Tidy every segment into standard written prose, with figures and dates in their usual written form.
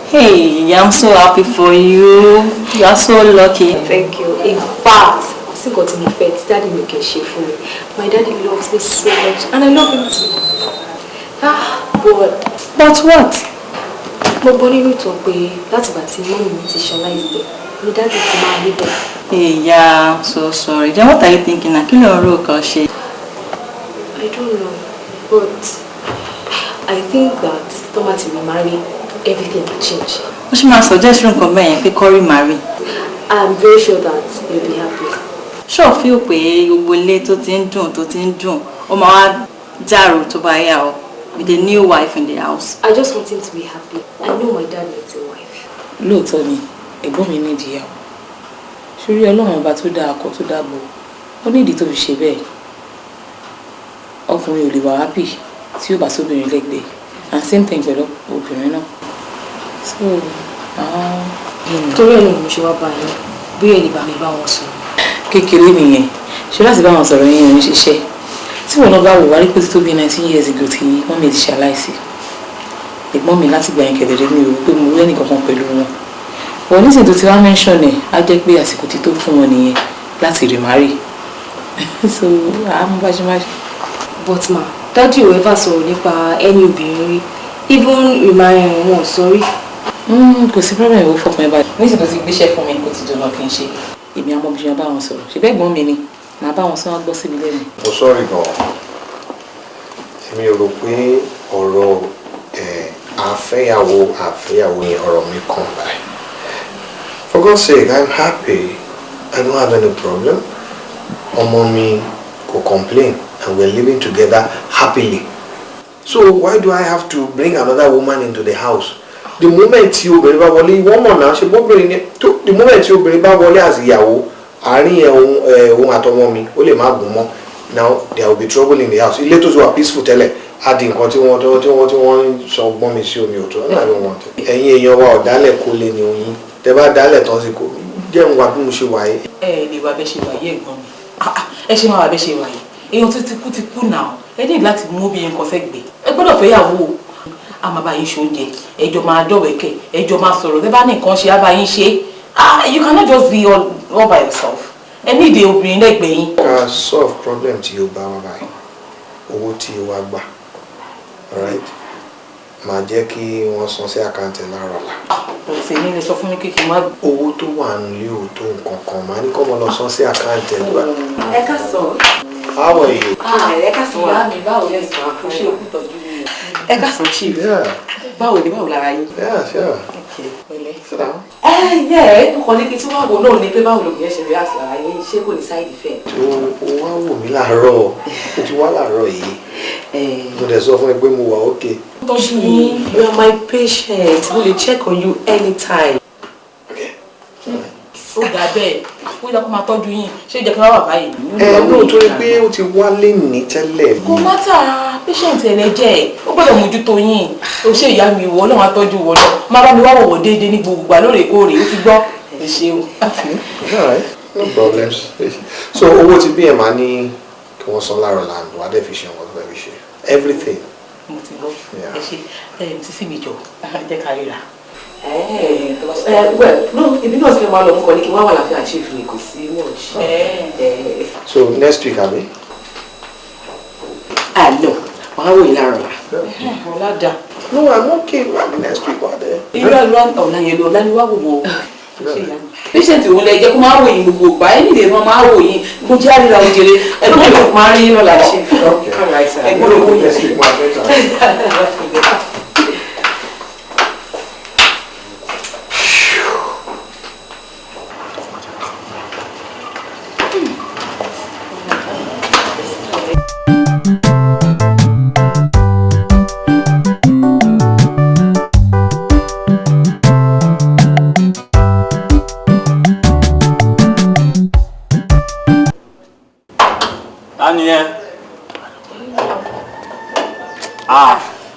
Hey, I'm so happy for you. You are so lucky. Thank you. In fact, I still got in effect. Daddy make a shit for me. My daddy loves me so much, and I love him too. But what? Mo gbọ́ nínú ìtàn pé láti ìgbà tí mọ́mì mi ti ṣaláìsí ni daddy ti máa rí bẹ́ẹ̀. Hey, yeah, I'm so sorry. Then what are you thinking? Kí ló ń rò kan ṣe? I don't know, but I think that Tomati will marry. Everything will change. What should my suggestion come in if Corey marry? I'm very sure that you'll be happy. Sure feel pé gbogbo ilé tó ti ń dùn, ó máa wá jàrò tó bá yá o with a new wife in the house. I just want him to be happy. I know my dad needs a wife. Lóòótọ́ ni, ẹ̀gbọ́n mi ní ìdíyàwó. Ṣórí Ọlọ́run ọba tó dá akọ tó dáàbò. Ó ní ìdí tó fi ṣe bẹ́ẹ̀. Ọkùnrin ò lè wà happy tí ó bá sóbìnrin lẹ́gbẹ̀ẹ́. And same thing pẹ̀lú obìnrin náà. So, torí ẹni mo ṣe wá bá yín bí ẹni bá mi bá wọn sọ. Kékeré nìyẹn ṣé láti bá wọn sọ̀rọ̀ yẹn ò ní ṣiṣẹ́ tí wọn náà bá wò wá rí pé tó bí 19 years ago tí wọ́n mi ti ṣaláìsí ẹ̀gbọ́n mi láti gbà yẹn kẹ̀dẹ̀rẹ́ mi ò rò pé mo rí ẹnìkankan pẹ̀lú wọn wọn nísìnyí tó ti wá mention ẹ̀ á jẹ́ pé àsìkò tí tó fún wọn nìyẹn láti remarry so àmú bá ṣe má ṣe. But ma dájú ò ever sọ̀rọ̀ nípa ẹni obìnrin rí even remarrying wọn sorry. Kò sí problem ìwọ fọkàn ẹ báyìí nísìnyí tó ti gbéṣẹ́ fún mi kò ti dùn náà kí n ṣe èmi àwọn ọmọbìnrin bá wọn sọ̀rọ̀ ṣe bẹ́ẹ̀ gbọ́n mi ni màá bá wọn sọ wọn gbọ́ síbi lẹ́nu. mo sọ́ọ̀rì gan-an èmi rò pé ọ̀rọ̀ àfẹ́yàwó yẹn ọ̀rọ̀ mi kàn báyìí. For God's sake, I'm happy. I don't have any problem. Ọmọ mi kò complain and we're living together happily. So why do I have to bring another woman into the house? The moment tí obìnrin bá wọlé wọ́n mọ̀ náà ṣe bóbìnrin ni the moment tí obìnrin bá wọlé as ìyàwó àárín ohun àtọmọ mi ó lè má gùn mọ́. Now there will be trouble in the house. Ilé tó ti wà peaceful tẹ́lẹ̀ á di nǹkan tí wọ́n sọ gbọ́n mi sí omi òtún I don't want it. Ẹ̀yin èèyàn wa ọ̀dálẹ̀ kó lé ní oyin tẹ bá dálẹ̀ tán sí kò jẹun wa bí mo ṣe wáyé. Ẹ lè wá bẹ́ ṣe wáyé ẹ̀gbọ́n mi ẹ ṣe máa wá bẹ́ ṣe wáyé èèyàn tó ti kú náà ẹ ní láti mú bí nǹkan fẹ́ gbé ẹ gbọ́dọ̀ fẹ́ yàwó a máa bá yín ṣe oúnjẹ ẹjọ́ máa dọ̀wẹ́kẹ̀ ẹjọ́ máa sọ̀rọ̀ tẹ́ bá ní nǹkan ṣe á bá yín ṣe you cannot just be all by yourself ẹ ní ìdè obìnrin lẹ́gbẹ̀ẹ́ yín. ká solve problem tí o bá wá báyìí owó tí o wá gbà alright máa jẹ́ kí wọ́n san sí àkáǹtì láàárọ̀ la. ọ̀sẹ̀ ní ilé sọ fún mi kékeré má. owó tó wà nílé ò tó nǹkan kan máa ní kọ́ mọ́ lọ san sí àkáǹtì ẹ̀. ẹ ká sọ. How are you? Ẹ káàsán wá mi báwo lẹ sọ àkóṣe òkú tọ́jú mi. Ẹ káàsán chief. Báwo ni báwo lára yín? Yeah, sure. Okay, pẹ̀lẹ́. Sit down. Mo kàn ní kí tí wọ́n wò náà ni pé báwo lògùn yẹn ṣe rí àti lára yín ṣé kò ní side effect. O wá wò mí láàárọ̀, o ti wá láàárọ̀ yìí. Mo dẹ̀ sọ fún ẹ pé mo wà okay. Chief, you are my patient. We will check on you anytime. Okay. Ó dà bẹ́ẹ̀, ó yẹ kó máa tọ́jú yín. Ṣé ìjẹ́ kí wọ́n wà báyìí? Lóòótọ́ pé ó ti wálé ní tẹ́lẹ̀. Kò mátà patient ẹlẹ́jẹ̀, ó gbọ́dọ̀ mójútó yín. Ó ṣe ìyá mi ìwọ náà wá tọ́jú wọ náà. Má bá mi wá wọ̀wọ̀ déédéé ní gbogbo ìgbà lóòrèkóòrè, ó ti gbọ́. Ẹ ṣeun. All right, no problems. So owó ti bí ẹ̀ máa ní kí wọ́n san láàárọ̀ land, wà á dẹ̀ fi ṣe nǹkan tó fẹ́ fi ṣe. Everything. Mo ti gbọ́. Ẹ ṣe sísí mi jọ, jẹ́ ká ríra. Well, no, ibi náà ti fẹ́ máa lọ mú kọ ní kí wọ́n wà láfíà chief ni kò sí much. So next week, abi? No, wàá wò yín lára wa. Ọ̀làdà. No, I'm okay. Maybe next week wà dé. Irú àlọ́ ọ̀la yẹn lọ, ọ̀la ni wàá wò wọ́n. Patient òun lẹ jẹ́ kó máa wò yín gbogbo ìgbà ẹni lè máa wò yín bó jẹ́ àríra òjèrè ẹgbẹ́ ló máa rí yín lọ́la ṣe. Ẹgbẹ́ ló wò yín.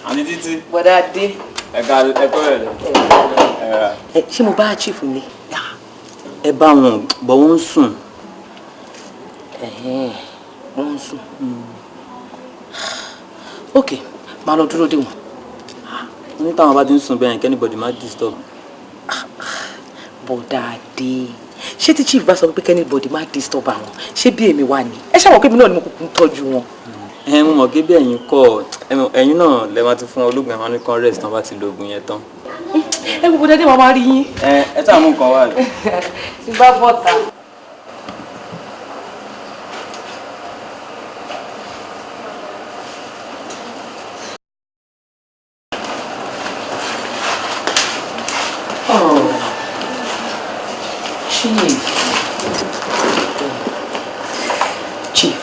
Àní títí. Bọ̀dá dé. Ẹ̀kọ́ rẹ̀ lọ. Ṣé mo bá chief mi? Ẹ bá wọn bọ̀ wọ́n ń sùn. Wọ́n ń sùn. Ok, máa lọ dúró dé wọn. Ní táwọn bá ti ń sùn bẹ́ẹ̀ kẹ́nìbọ̀dì má disturb. Bọ̀dá dé. Ṣé tí chief bá sọ pé kẹ́nìbọ̀dì má disturb àwọn? Ṣé bí èmi wà ní? Ẹ ṣàwọn kébì náà ni mo kúkú ń tọ́jú wọn. Mo mọ̀ pé bí ẹ̀yin kọ́ ẹ̀yin náà lẹ máa ti fún ológun ẹ̀wọ̀n ní kan rest tán bá ti lo oògùn yẹn tán. Ẹ gbogbo dẹ́dẹ́ máa rí yín. Ẹ tá mú nǹkan wá rẹ̀. Ti bá bọ́ta. Chief.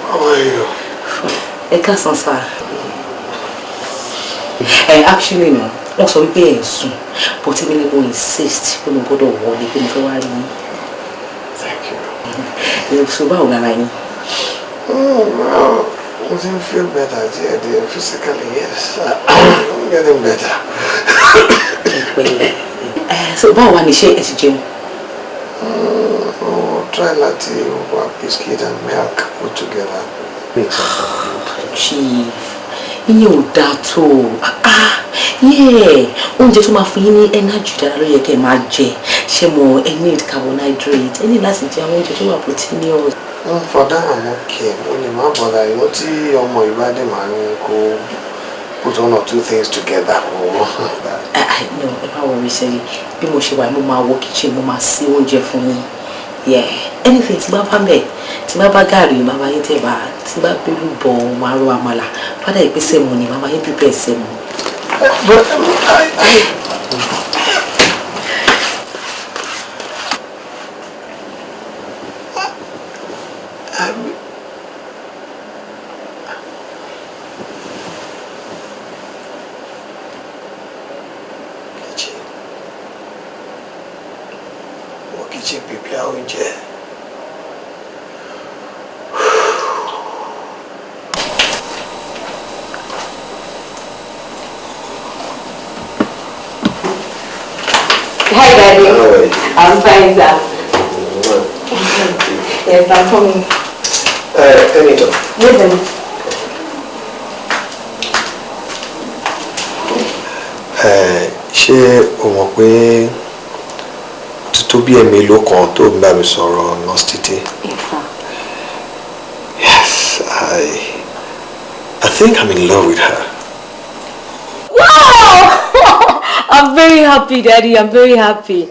How are you? Ẹ káàsán sá. Actually no, wọ́n sọ wípé ẹ̀ sùn, but èmi ni mo insist pé mo gbọ́dọ̀ wọlé pé mo fẹ́ wá rí yín. Thank you. So báwo lára yín? Well, I didn't feel better dear. Physically, yes. I'm getting better. So báwo wá ní ṣé ẹ ti jẹun? Try láti wá biscuit and milk put together. Mix up. Chief, ìyẹn ò dáa tó. Oúnjẹ tó máa fún yín ní energy dára ló yẹ kẹ́ ẹ máa jẹ. Ṣé mo ẹ need carbohydrate? Ẹ ní láti jẹ àwọn oúnjẹ tó wà proteinous. For that I'm okay. Only my brother, you know, tí ọmọ ìbádẹ́ máa ń kó put one or two things together. No, ẹ má worry sẹ́yìn. Bí mo ṣe wà mo máa wọ kitchen, mo máa ṣe oúnjẹ fún yín. Anything tí bá bá mẹ́, tí bá bá gààrí, màmá yín tẹ̀ bá, tí bá bẹ́lú bọ̀, máa ro àmàlà. Fádà ìpèsè mu ni, màmá yín prepare ẹsẹ̀ mu. But kitchen prepare oúnjẹ. Hi, Daddy. How are you? I'm fine, sir. Yes, I'm coming. Anytime. Listen. Ṣé o mọ̀ pé tó bí ẹ̀mí ló kan tó ń bá mi sọ̀rọ̀ nurse Títí? Yes, I think I'm in love with her. I'm very happy, Daddy. I'm very happy.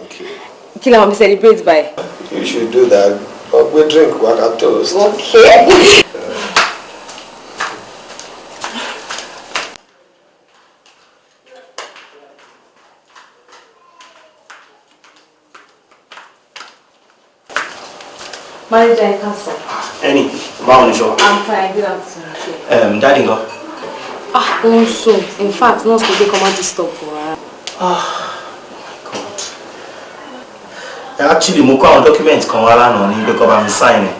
Can I celebrate by? You should do that. But we drink what I toast. Okay. Manager Castle. Any, I'm fine, good afternoon. Daddy go. Also, in fact, not to come out to stop for her. Oh my God. Actually, mo kó àwọn documents kan wá lánàá ní pé kó bá mi sign ẹ̀.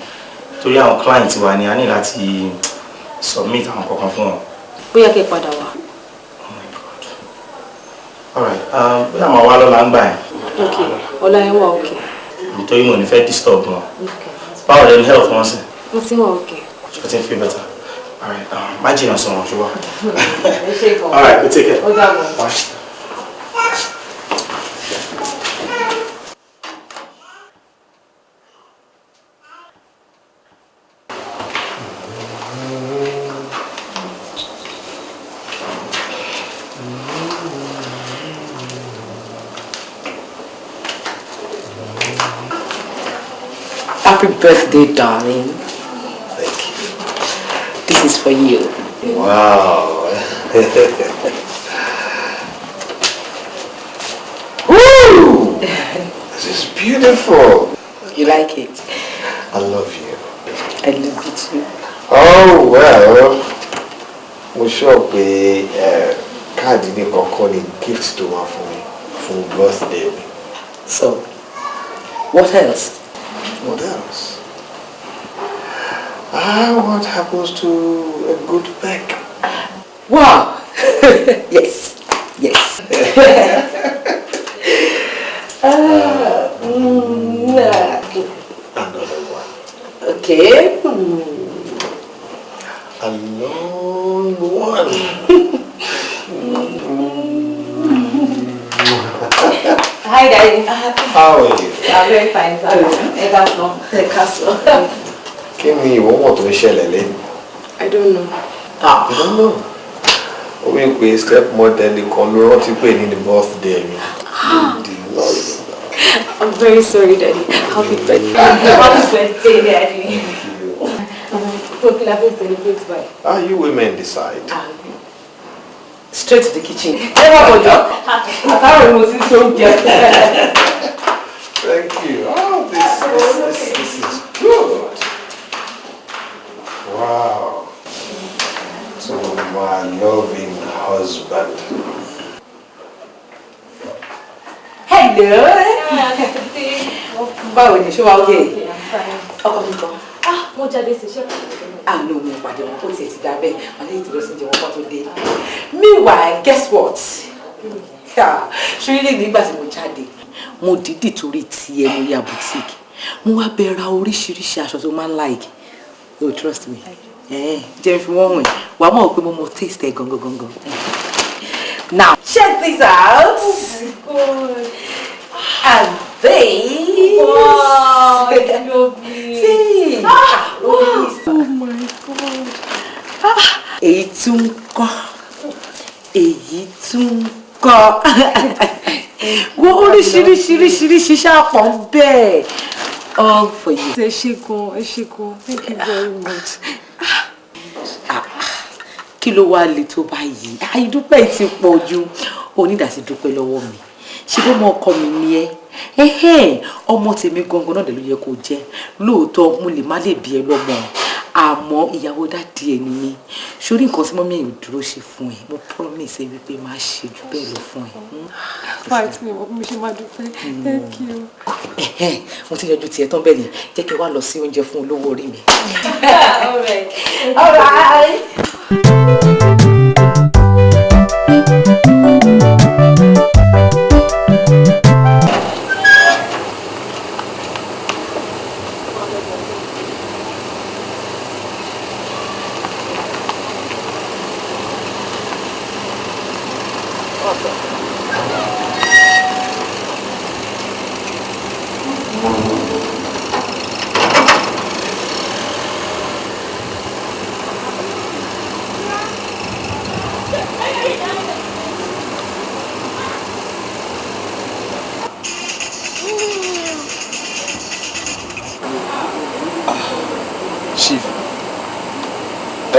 Torí àwọn client wa ni a ní láti submit àwọn kankan fún wọn. Bóyá kẹ́ padà wá. Oh my God. All right. Bóyá màá wá lọ́la ń gbà ẹ̀. Okay. Ọlá yẹn wà okay. Nítorí mo ní fẹ́ disturb wọn. Okay. Báwo lẹni health wọn sí? Mo ti wà okay. Ṣé o ti ń feel better? All right. Má jìnnà sọ̀rọ̀ ṣùgbọ́n. All right. We take care. Ó dàbọ̀. Bye. Happy birthday, darling. Thank you. This is for you. Wow. Woo! This is beautiful. You like it? I love you. I love you too. Oh, well. Mo sure pé káàdì ní kankan ni gift tó wá fún mi fún birthday mi. So, what else? What else? What happens to a good peck? Wow! Yes, yes. Another one. Okay. A long one. Hi, Daddy. How are you? I'm very fine, sir. Castle. Kí ni ìwọ mọ̀ tó ń ṣẹlẹ̀ lẹ́nu? I don't know. You don't know. Ó wí pé stepmother nìkan ló rántí pé ní birthday mi. I'm very sorry, Daddy. Happy birthday. Happy birthday, Daddy. So, can I please celebrate by? You women decide. Straight to the kitchen. Thank you. Oh, this is good. Wow. To my loving husband. Hello. Báwo ni ṣé wàá okay? Ọkọ mi kọ́. Mo jáde sí ṣe. No, mo pàdé wọn kó tiẹ̀ ti dá bẹ́ẹ̀. Wọ́n lè ti lọ sí ìjẹun kan tó dé. Meanwhile, guess what? Ṣé ilé nígbà tí mo jáde? Mo dìídì torí tiẹ̀ mo ya boutique. Mo wá bẹ ra oríṣiríṣi aṣọ tó máa ń like. Oh, trust me. Jẹ́ fi wọ́n wọ̀nyí. Wà á mọ̀ pé mo taste ẹ̀ gangan. Now, check this out. Oh my God. And these. Wow, it's lovely. See. Wow. Oh my God. Èyí tún kọ́. Èyí tún kọ́. Wo oríṣiríṣi ṣàpọ̀ bẹ́ẹ̀. All for you. Ẹ ṣé gan. Thank you very much. Kí ló wá le tó báyìí? Ìdúpẹ́ ti pọ̀ jù. O ní ìdásí dúpẹ́ lọ́wọ́ mi. Ṣé bó mọ ọkọ mi ni ẹ́? Ọmọ tèmi gangan náà dẹ̀ ló yẹ kó jẹ́. Lóòótọ́ mo lè má lè bí ẹ lọ́mọ. Àmọ́ ìyàwó dádì ẹ ni mí. Sórí nǹkan tí mọ́mí ò dúró ṣe fún ẹ. Mo promise wípé máa ṣe jù bẹ́ẹ̀ lọ fún ẹ. Fight me, mo ṣe máa dúpẹ́. Thank you. Mo ti yanjú tiẹ̀ tán bẹ́ẹ̀ ni. Jẹ́ kí n wá lọ sí oúnjẹ fún olówó orí mi. All right.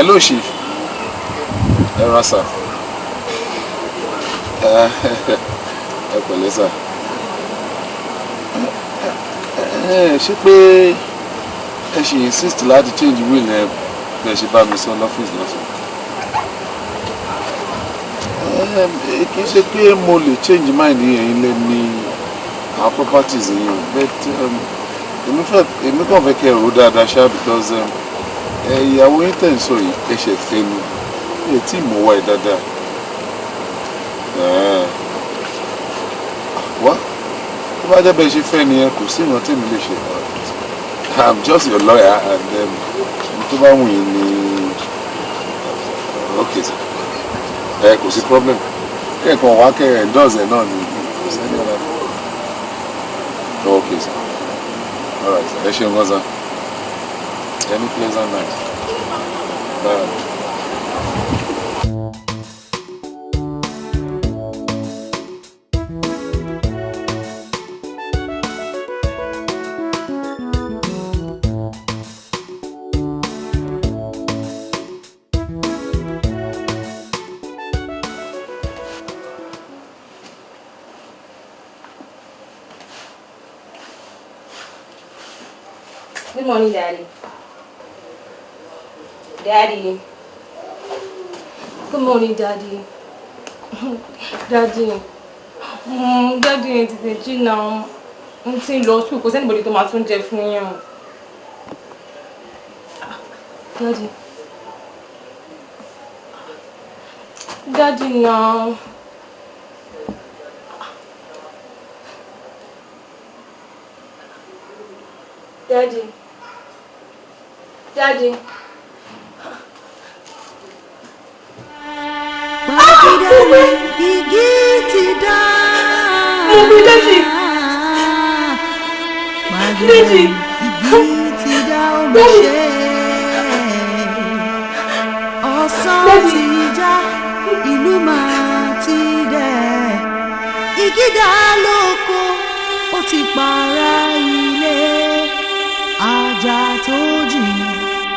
Hello, Chief. Hello, sir. Pẹ̀lẹ́ sir. Ṣé pé ẹ ṣe insist láti change will ẹ bẹ́ẹ̀ ṣe bá mi sọ lọ́fíìsì lọ́sàn. Kì í ṣe pé mo lè change mind ẹ̀yin lẹ ní our properties yìí but èmi kàn fẹ́ kẹ́ ẹ rò dáadáa ṣá because ìyàwó yín tẹ̀ ń sọ yìí ẹ ṣe fẹ́ mi ẹ tí mo wá ẹ dáadáa. Wá tó bá jẹ́ bẹ́ẹ̀ ṣe fẹ́ ni ẹ kò sí ìrántí tèmi lè ṣe. I'm just your lawyer and tó bá wù yín ni okay sir. Kò sí problem kẹ́ẹ̀kan wá kẹ́ endorse ẹ̀ náà ni kò sí ẹni ọ̀la. Okay sir. All right sir. Ẹ ṣeun gan sir. Any pleasant night. Bye. Good morning, Daddy. Daddy. Good morning, Daddy. Daddy. Daddy, tètè jí now. N ti lọ school, kò sẹ́nibody tó máa tún jẹ fún yín. Daddy. Daddy now. Daddy. Daddy. Daddy. Ajá tó jìn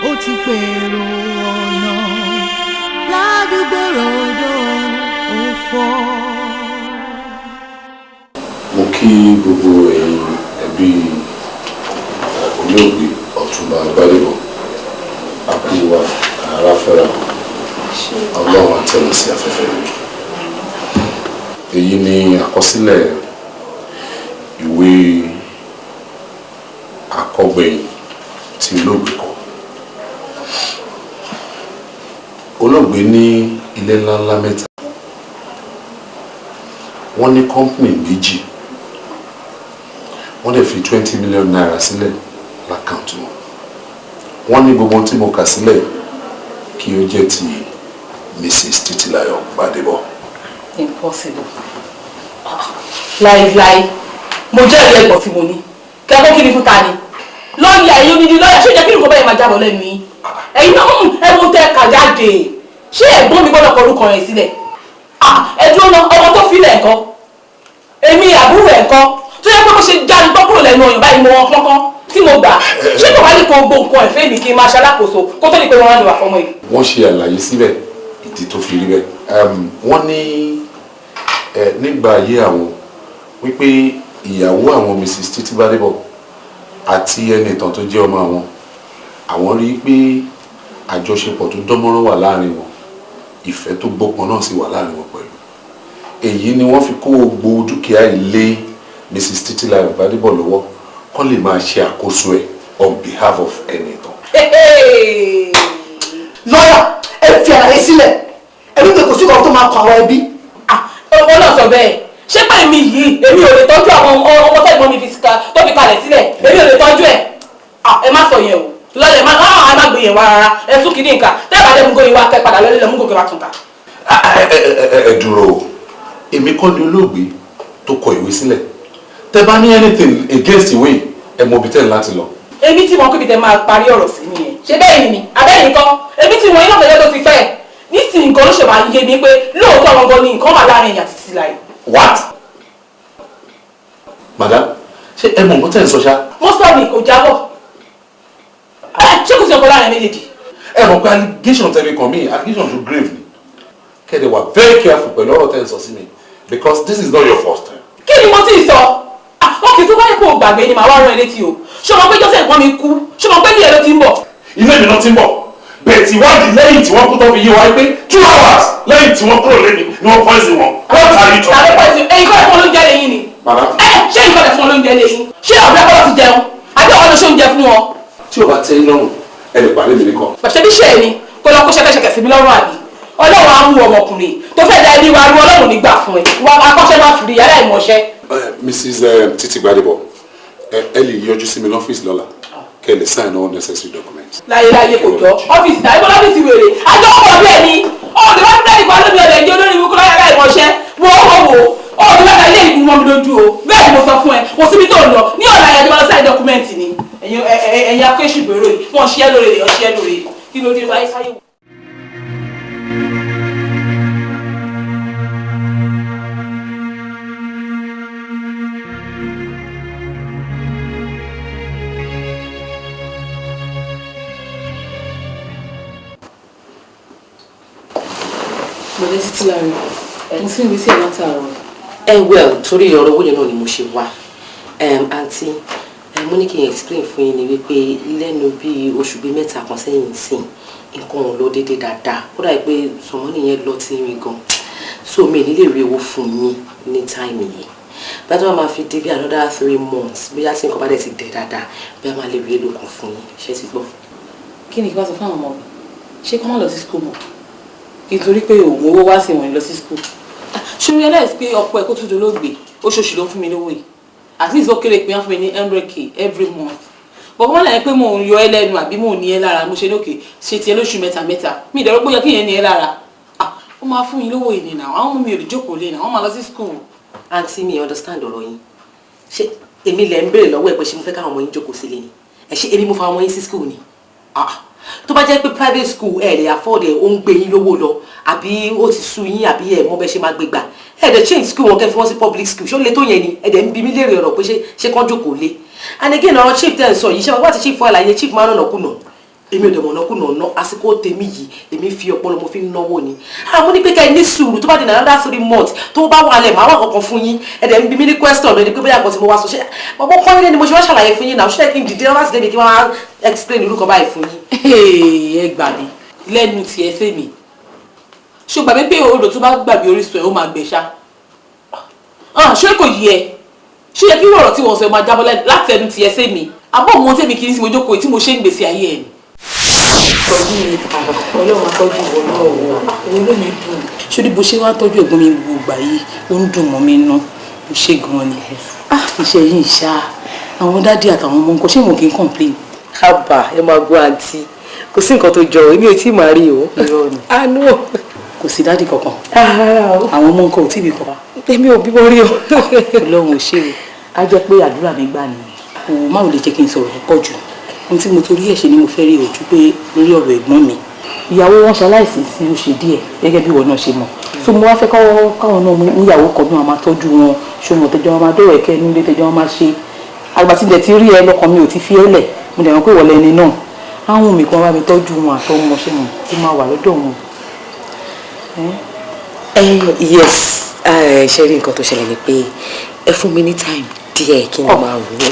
ó ti pèrò ọ̀nà ládùúgbò ròdò ó fọ́. Mo kí gbogbo ẹ̀yin ẹbí olóògbé Ọ̀túnba Gbádébọ̀ àkúwà aráfẹ́ra Ọlọ́run àtẹ̀wọ̀n sí afẹ́fẹ́ rẹ̀. Èyí ni àkọsílẹ̀ ìwé àkọgbẹ̀yìn tí olóògbé kọ. Olóògbé ní ilé ńláńlá mẹ́ta. Wọ́n ní kọ́mpìnì méjì. Wọ́n dẹ̀ fi 20 million naira sílẹ̀ lákàntì wọn. Wọ́n ní gbogbo tí mo kà sílẹ̀ kí ó jẹ́ ti Mrs. Títílayọ̀ Gbádébọ̀. Impossible. Láíláí mo jẹ́rìí ẹ̀gbọ́n tí mo ní kẹ́kọ̀ọ́ kí ni fún ta ni lọ́ọ̀yà ẹ̀yìn onídìí lọ́ọ̀yà ṣé jẹ́ kí nǹkan báyìí máa jábọ̀ lẹ́nu yìí ẹ̀yin náà ẹ̀wọ̀n tẹ kà jáde ṣé ẹ̀gbọ́n mi gbọ́dọ̀ kọ orúkọ rẹ̀ sílẹ̀ ẹ̀dùn ọ̀nà ọmọ tó filẹ̀ ẹ̀kọ́ èmi àbúrò ẹ̀kọ́ tó yẹ pé bó ṣe jáde tó kúrò lẹ́nu ọ̀yàn báyìí mo wọn pọ́nkán tí mo gbà ṣé kò wá ní kó gbó nǹkan ẹ̀fẹ́ mi kí n máa ṣalákòóso kó tó di pé wọ́n wá ní wà fọmọ yìí. Wọ́n ṣe àlàyé síbẹ̀ ìdí tó fi rí bẹ́ẹ̀. Wọ́n ní nígbà ayé àwọn wípé ìyàwó àwọn Mrs. Títí Gbádébọ̀ àti ẹni ìtàn tó jẹ́ ọmọ àwọn rí pé àjọṣepọ̀ tó dánmọ́rán wà láàrin wọn ìfẹ́ tó gbópọn náà sì wà láàrin wọn pẹ̀lú. Èyí ni wọ́n fi kó gbogbo dúkìá ilé Mrs. Títílayọ̀ Gbádébọ̀ lọ́wọ́ kán lè máa ṣe àkóso ẹ̀ on behalf of ẹni ìtàn. Lọ́yà ẹ fi àlàyé sílẹ̀ ẹbí pé kò sí kan tó máa kọ àwọn ẹbí. ọmọ náà sọ bẹ́ẹ̀ ṣé pé èmi yìí èmi ò lè tọ́jú àwọn ọmọ tẹ́gbọ́n mi tó fi kalẹ̀ sílẹ̀ èmi ò lè tọ́jú ẹ̀ ẹ má sọ yẹn o lọ́lẹ̀ má gbé yẹn wá rárá ẹ tún kìíní nǹkan tẹ́ẹ̀bà dẹ́ mú gòyìn wá kẹ́ padà lọ́lẹ̀ mú gòkè wá tún ká. Ẹ dúró èmi kọ́ ni olóògbé tó kọ ìwé sílẹ̀ tẹ́ bá ní anything against ìwé ẹ mọ ibi tẹ́ láti lọ. èmi tí mo kébi tẹ máa parí ọ̀rọ̀ sí nìyẹn ṣé bẹ́ẹ̀ ni abẹ́ẹ̀ nìkan èmi tí mo iná fẹ́lẹ́ tó ti fẹ́ nísìnyí nǹkan ló ṣe máa yé mi pé lóòótọ́ àwọn gan ni nǹkan wà láàrin ẹ̀yà títí láì. What? Madam ṣé ẹ mọ̀ nǹkan tẹ́ ń sọ ṣá. mo sọ ni kò jábọ̀ ṣé kò sí ọkọ láàrin méjèèjì. ẹ mọ̀ pé allegation tẹ̀lé kan mí allegation to grave ni kẹ́dẹ̀ wà very careful pẹ̀lú ọ̀rọ̀ tẹ́ ẹ sọ sí mi because this is not your first time. kí ni mo ti sọ wọ́n kì í tó báyìí kó o gbàgbé ni màá wá rán ẹ létí o ṣé o mọ̀ pé jọ́sẹ̀ ìpọ́n mi kú ṣé o mọ̀ pé ní èrò ti ń bọ̀. ilé mi náà ti ń bọ̀ bẹ́ẹ̀ tí wádìí lẹ́yìn tí wọ́n kú tó fi yé wa pé 2 hours lẹ́yìn tí wọ́n kúrò lẹ́ni ni wọ́n poison wọn. wọ́n ta ìtọ́. tàbí poison ẹ̀yin kọ́ ẹ̀fọn olóúnjẹ lẹ́yìn ni. ṣé ẹ̀yin kọ́ ẹ̀fọn olóúnjẹ lẹ́yìn ṣé ọ̀bẹ kọ́ ti jẹun àbí ọ̀kọ́ ló ṣe oúnjẹ fún wọn. tí o bá tẹ́ iná rùn ẹ lè pàdé mi nìkan. pàṣẹ bí ṣe ni kó lọ kó ṣẹkẹṣẹkẹ sí mi lọ́rùn àbí ọlọ́run á mú ọmọkùnrin tó fẹ́ da ẹni wa rú ọlọ́run nígbà fún ẹ wa akọ́ṣẹ́ máa fìrí yàrá ìmọ̀ṣẹ́. Mrs. Titi Gbadebo ẹ lè yọjú sí mi lọ́fíìsì lọ́la kẹ́ ẹ lè sign all necessary documents. láyé kò jọ ọ́fíìsì náà ìbọn ọ́fíìsì wèrè àjọ ọkọ̀ bí ẹni ọ̀dọ̀ bá ti dẹ́rì pa lómi ọ̀dẹ̀ ẹ̀jẹ̀ olórí ibùkún láyàrá ìmọ̀ṣẹ́ wò ọ̀dọ̀ bá ta ilé ìgbìmọ̀ mọ́ mi lójú o bẹ́ẹ̀ ni mo sọ fún ẹ kò síbi tó lọ ní ọ̀la ẹ̀jẹ̀ bá lọ sign document ni ẹ̀yin akéṣù bèrè wọ́n ṣiẹ́ lóore rẹ̀ ọ̀ṣiẹ́ lóore kí ló dé báyìí sáyé wò. Bọ̀dé títí láàrin mo sì ń gbé sí ẹ̀ látàárọ̀. Well torí ọ̀rọ̀ owó yẹn náà ni mo ṣe wá àǹtí mo ní kí n explain fún yín ni wípé lẹ́nu bíi oṣù bíi mẹ́ta kan sẹ́yìn sìn nǹkan ò lọ déédéé dáadáa ó dàbí pé sọmọ nìyẹn lọ tí mi gan so mi nílè rí owó fún yín ní táìmì yìí bá tó máa fi dé bí another 3 months bóyá tí nǹkan bá dẹ̀ ti dẹ̀ dáadáa bí a máa lè rí èlò kan fún yín ṣé ti gbọ́. kí ni kí wọ́n sọ fún àwọn ọmọ mi ṣé kí wọ́n lọ sí school mọ́ nítorí pé oògùn owó wá sí wọn lọ sí school. ṣé o realize pé ọ̀pọ̀ ẹ̀ kó tún dolóògbé oṣooṣù ló ń fún mi lówó yìí at least ó kéré pé wọ́n fún mi ní 100k every month but wọ́n lẹ́yìn pé mò ń yọ ẹ́ lẹ́nu àbí mò ń ní ẹ́ lára mo ṣe lókè ṣe tiẹ̀ lóṣù mẹ́ta mi ìdẹ̀rọ pé yẹ kí yẹn ní ẹ́ lára ó máa fún yín lówó yìí nìyà àwọn ọmọ mi ò lè jókòó lé náà wọ́n máa lọ sí school. àǹtí mi understand ọ̀rọ̀ yín ṣé èmi lẹ ń béèrè lọ́wọ́ ẹ̀ pé ṣé mo fẹ́ káwọn ọmọ yín jókòó sílé ni ẹ̀ ṣé èmi mo fa ọmọ yín sí school ni tó bá jẹ́ pé private school ẹ̀ lè afford ẹ̀ ó ń gbé yín lówó lọ àbí ó ti sú yín àbí ẹ̀ mọ́ bẹ́ẹ̀ ṣe máa gbé gbà ẹ̀ dẹ̀ change school wọn kẹ́ fi wọ́n sí public school ṣó lè tó yẹn ni ẹ̀ dẹ̀ ń bi mí léèrè ọ̀rọ̀ pé ṣé kán jókòó lé and again ọ̀rọ̀ chief tẹ̀ ń sọ yìí ṣé wọ́n ti chief fún àlàyé chief máa ń nànà kùnà èmi ò dẹ̀ mọ̀ nànà kùnà ná àsìkò tèmi yìí èmi fi ọpọlọ mo fi ń náwó ni àwọn ní pé ká ẹ ní sùúrù tó bá di another 3 months tó bá wà lẹ̀ máa wà kankan fún yín ẹ̀ dẹ̀ ń bi mí ní question lórí pé bóyá nǹkan tí mo wá sọ ṣe bọ́bọ́ kọ́ nílé ni mo ṣe wá ṣàlàyé fún yín náà ṣé kí n dìde láti débi kí wọ́n á explain irú kan báyìí fún yín. ẹ gbà mí lẹ́nu tiẹ̀ fèmí ṣùgbọ́n mi pé odò tó bá gbàgbé orísun ẹ̀ ó máa gbẹ ṣá ṣé kò yẹ ṣé yẹ kí wọ̀rọ̀ tí wọ́n sọ máa jábọ́ láti ẹnu tiẹ̀ fèmí àbọ̀ mọ́ tèmi kì í sí mo jókòó tí mo ṣe ń gbèsè ayé ẹ̀ ni. tọ́jú mi ọlọ́run tọ́jú ìwọ náà wò ó ló mi dùn ṣé bó ṣe wá tọ́jú ẹ̀gbọ́n mi gbogbo ìgbà yìí ó ń dùn mọ́ mi nú ó ṣe gan-an ni iṣẹ́ yìí ṣá àwọn dádì àtàwọn ọmọ nǹkan ṣé wọn kì í complain. hábà ẹ máa gbọ́ àǹtí kò sí nǹkan tó jọ èmi ò tí ì máa rí o. irọ́ ni àánú kò sí dádì kankan àwọn ọmọ nǹkan ò tí ì bí kankan. èmi ò bímọ rí o. ọlọ́run ò ṣe o á jẹ́ pé àdúrà mi gbà nìyẹn kò má ò lè jẹ́ kí n sọ̀rọ̀ púpọ̀ jù ohun tí mo torí ẹ̀ ṣe ni mo fẹ́ rí ojú pé lórí ọ̀rọ̀ ẹ̀gbọ́n mi ìyàwó wọn ṣaláìsí sí ó ṣe díẹ̀ gẹ́gẹ́ bí ìwọ náà ṣe mọ̀ so mo wá fẹ́ káwọn náà níyàwó kan bí wọn máa tọ́jú wọn ṣòwò tẹjọ́ wọn máa dọ̀rọ̀ ẹ̀kẹ́ nílé tẹjọ́ wọn máa ṣe àgbà tí ilẹ̀ ti rí ẹ lọ́kàn mi ò ti fi ẹ́ lẹ̀ mo dẹ̀ mọ̀ pé ìwọlé ẹni náà àwọn mi kan bá mi tọ́jú wọn àtọmọ ṣe wọn tí máa wà lọ́dọ̀ wọn. Yes ṣe rí nǹkan tó ṣẹlẹ̀ ni pé ẹ fún mi ní time díẹ̀ kí n máa rò ó.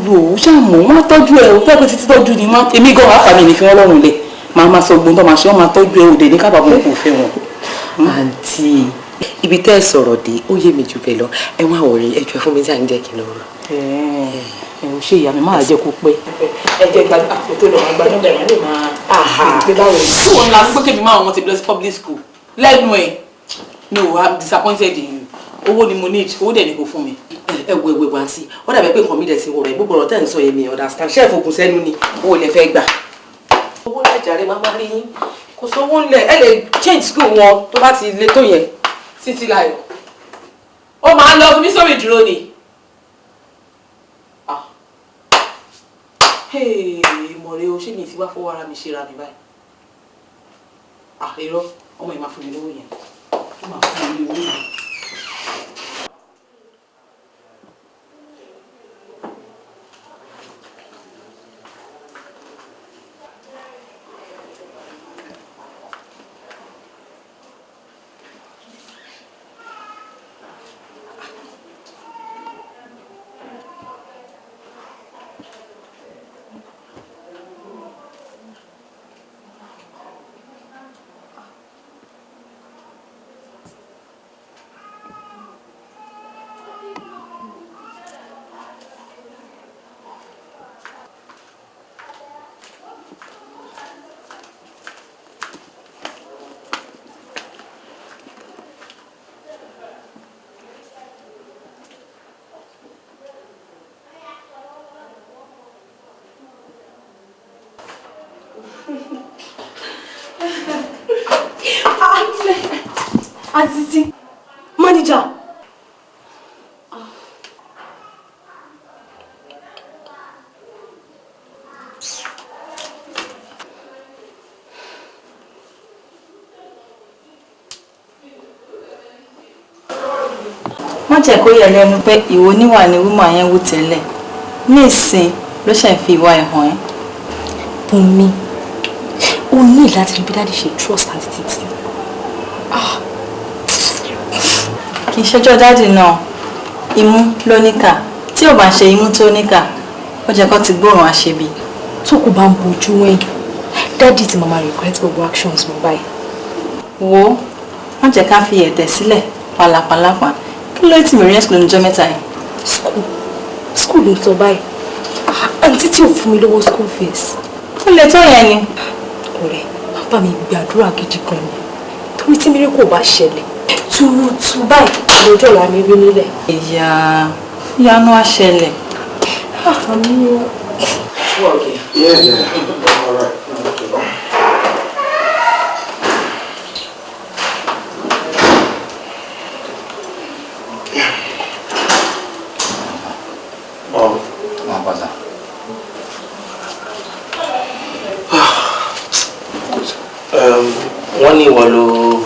lò ó ṣàmù wọn tọ́jú ẹ òótọ́ pé títí tọ́jú ni èmi gan wàá fàmì ní fi wọn lọ́rùn lẹ̀ máa sọ gbóhùn tó máa ṣe wọn máa tọ́jú ẹ òde ní kábàámọ̀ kò fẹ́ wọn. àǹtí ibi tẹ́ ẹ sọ̀rọ̀ dé ó yé mi jù bẹ́ẹ̀ lọ ẹ wá wọ̀rí ẹjọ́ fún mi tí à ń jẹ́ kí n lọ rọ. ẹ ò ṣe ìyá mi máa jẹ́ kó pẹ́. ẹ jẹ́ gba àpótò lọ àgbà náà bẹ̀rẹ̀ lè máa gbé báwo ni. tí wọn la gbé kébì máa wọn ti lọ sí public school lẹ́nu ẹ̀ no I'm disappointed in you owó ni mo need owó dẹ̀ ni kò fún mi. ẹ wo ewé wa sí ọ dàbí pé nǹkan mi dẹ̀ ti wọ̀ rẹ̀ gbogbo ọ̀rọ̀ tẹ́ ń sọ yẹn mi understand ṣé ìfòkùn sẹ́nu ni owó lè fẹ́ gbà. owó náà jàre máa máa rí yín kò sówó ńlẹ̀ ẹ lè change school wọn tó bá ti le tó yẹn. títí láyọ̀ ó máa ń lọ fún mi sórí ìdúró ni. mọ̀rẹ́ o ṣé mi ti wá fọwọ́ ara mi ṣe ra mi báyìí. irọ́ ọmọ yìí máa fún mi lówó yẹn ó máa fún mi lówó yẹn. Àǹtí manager. Wọ́n jẹ́ kó yẹ lẹ́nu pé ìwọ níwà ni wúmọ̀ yẹn wú tẹ́lẹ̀. Ní ìsìn ló ṣe fi ìwà ẹ̀ hàn ẹ́. Bùnmi, o ní láti rí bí dáàdì ṣe trust àti títí. Kì í ṣẹjọ́ dáàdì náà. Imú ló níkà. Tí ò bá ṣe imú tó níkà, ó jẹ́ kó ti gbóòrùn àṣebí. Tó kò bá ń bojú wẹ̀yìn, dáàdì ti máa regret gbogbo actions mọ́ báyìí. Wo, wọ́n jẹ́ ká fi ẹ̀tẹ̀ sílẹ̀ pàlàpàlàpà. Kí ló ti mìíràn school níjọ́ mẹ́ta yìí? School ló sọ báyìí. Àǹtí tí ò fún mi lówó school fees. Ó lè tó yẹn ni. Ọ̀rẹ́, bá mi gbàdúrà gidi kan ni. Torí tí mìíràn kò bá ṣẹlẹ̀, túrútú báyìí lójú ọ̀la mi rí nílẹ̀. Ìyanu á ṣẹlẹ̀. Àmì o. Yeah. All right. Wọ́n ní ìwọ ló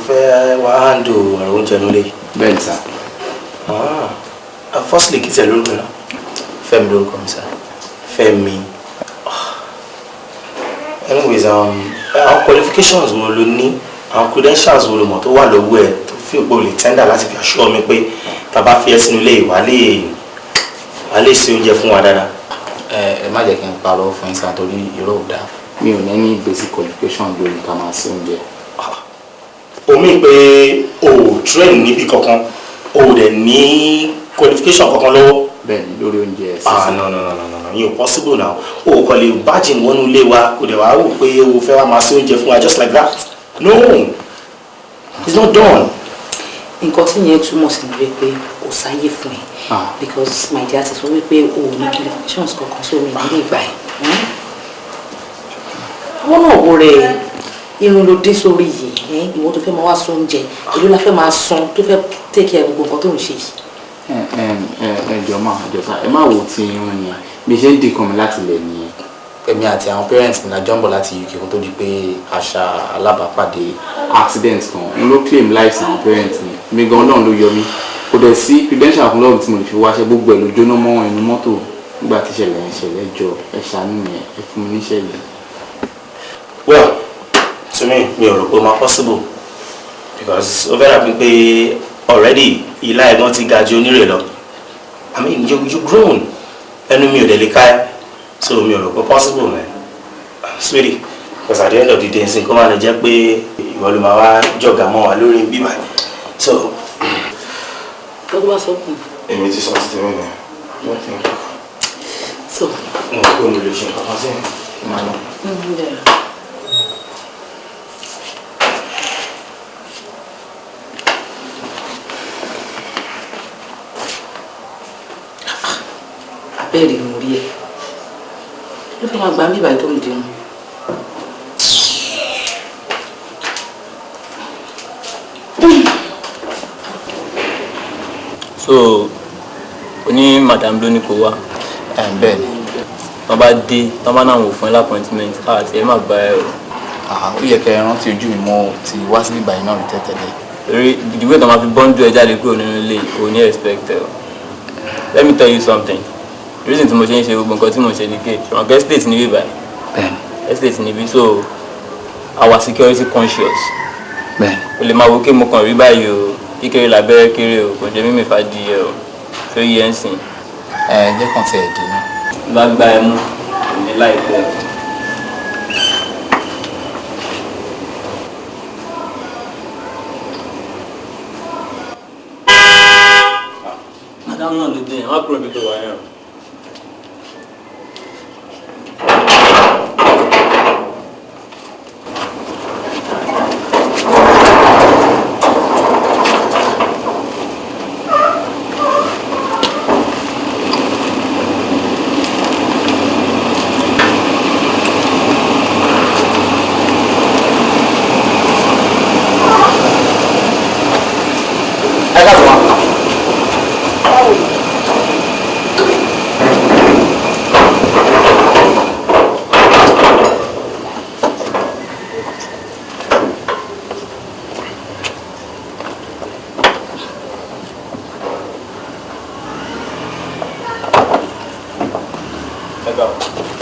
fẹ́ wá handle ọ̀rọ̀ oúnjẹ nílé. Bẹ́ẹ̀ni sá. Firstly kí tẹ̀ lórúkọ náà. Fẹ́mi lórúkọ mi sá. Fẹ́mi. Anyways, our qualifications wo ló ní, our credentials wo ló mọ̀ tó wà lọ́wọ́ ẹ̀ tó fi òpó lè tender láti fi assure mi pé tá a bá fi ẹ́ sínú ilé wà lè ṣe oúnjẹ fún wa dáadáa. Ẹ má jẹ́ kí n parọ́ fún yín sá torí irọ́ ò dáa. Mi ò ní any basic qualification lórí ká máa ṣe oúnjẹ. Omi pé o train níbi kankan, o dẹ̀ ní qualification kankan lọ́wọ́. Bẹ́ẹ̀ni lórí oúnjẹ sísè. No, yóò possible now. O kò lè bájìn wọnú ilé wa kò dẹ̀ wá wò pé o fẹ́ wá máa ṣe oúnjẹ fún wa just like that. No, it's not done. Nǹkan tí yẹn túmọ̀ sí ni pé kò sáyé fún ẹ because my dear ti sọ wípé o ò ní qualifications kankan sómi nílé ìgbà ẹ̀. Wọ́n náà wo rẹ̀ irun ló dé sórí yìí ìwọ tó fẹ́ máa wá sọ oúnjẹ èló la fẹ́ máa san tó fẹ́ take care gbogbo nǹkan tó ń ṣe yìí. Ẹ má wo ti irun yẹn bí ṣe ń dìkan mi láti lẹ̀ nìyẹn. Èmi àti àwọn parents mi la jọ ń bọ̀ láti UK kó tó di pé àṣà alábàápàdé accident kan n ló claim lives àwọn parents mi mi gan náà ló yọ mí kò dẹ̀ sí credential fún lọ́ọ̀bù tí mo lè fi wáṣẹ́ gbogbo ẹ̀ ló jóná mọ́ ẹnu mọ́tò nígbà tí ìṣẹ̀lẹ̀ yẹn ṣẹlẹ̀ jọ ẹ ṣàánú mi ẹ fún mi níṣẹ̀lẹ̀. Well, to me, mi ò rò pé ó máa possible because ó fẹ́ dàbí pé already ìlà ẹ̀gbọ́n ti ga ju onírè lọ. I mean, you grown. Ẹnu mi ò dẹ̀ lè ká ẹ́. So mi ò rò pé possible man. Sweetie, because at the end of the day, nsìn kó máa lè jẹ́ pé ìwọ ló máa wá jọ̀gà mọ́ wa lórí bíbá. So. Kọ́ tó bá sọ kù. Èmi ti sọ títí mi nìyẹn. So. Mo kó mi lè ṣe nǹkan kan sí ìmọ̀ bẹ́ẹ̀rẹ̀ mo rí ẹ ló fẹ́ máa gba mí ìbàdàn tó ń dirun. So oní madam ló ní kó wá. Bẹ́ẹ̀ ni. Wọ́n bá dé wọ́n bá náà wò fún ẹ lápọ́ìntìmẹ́ǹt àti ẹ má gba ẹ o. Ó yẹ kẹ́ ẹ rántí ojú mi mo ti wá sí bíbá iná rí tẹ́tẹ́lẹ̀. Torí ìdíwé tó máa fi bọ́ńdù ẹ jáde kúrò nínú ilé ò ní expect ẹ o. Let me tell you something. The reason tí mo ṣe ń ṣe gbogbo nǹkan tí mo ṣe ní kéèkì ṣùgbọ́n estate níbí báyìí. Bẹ́ẹ̀ni. Estate níbí so our security conscious. Bẹ́ẹ̀ni. O lè máa wo kí mo kàn rí báyìí o kíkéré làbẹ́rẹ́ kéré o kò jẹ́ mímì fàdí ẹ o tó yẹ ń sìn. Jẹ́ kàn tẹ̀ ẹ̀ dé náà. Bá gba ẹ mú ní láìpẹ́ o. Madam náà ló dé yẹn, wọ́n á kúrò níbi tó wà yẹn.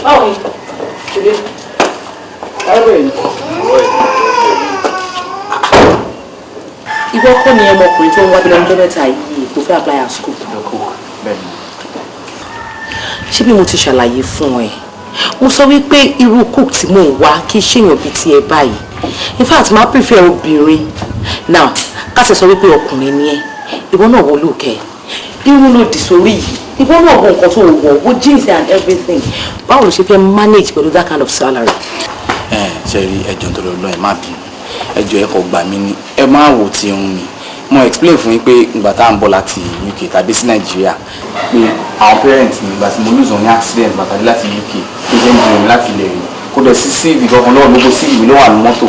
báwo ni ṣùgbọ́n ọ̀rẹ́ ìwọ kọ́ ni ọmọkùnrin tó ń wá bílẹ̀ ọjọ́ mẹ́ta yìí tó fẹ́ apply at school. ṣé bí mo ti ṣàlàyé fún ẹ mo sọ wípé irú cook tí mò ń wá kí ṣèyàn bíi tiẹ̀ báyìí in fact máa prefer obìnrin now ká sì sọ wípé ọkùnrin ni ẹ ìwọ náà wọ lóòkè irun ló dì sórí yìí ìwọ náà wọ nǹkan tó wọ wo jeans and everything báwo ló ṣe fẹ́ manage pẹ̀lú that kind of salary. ṣe rí ẹjọ́ tó lọ lọ ẹ má bínú ẹjọ́ ẹ kò gbà mí ní ẹ má wò tí ń mi mo explain fún yín pé ìgbà tá à ń bọ̀ láti UK tàbí sí Nàìjíríà pé àwọn parents mi ìgbà tí mo lose ní accident bàtàdé láti UK tó jẹ́ ń jẹun mi láti ilẹ̀ rìn kó dẹ̀ sí CV kankan lọ́wọ́ lóko CV mi ló wà ní mọ́tò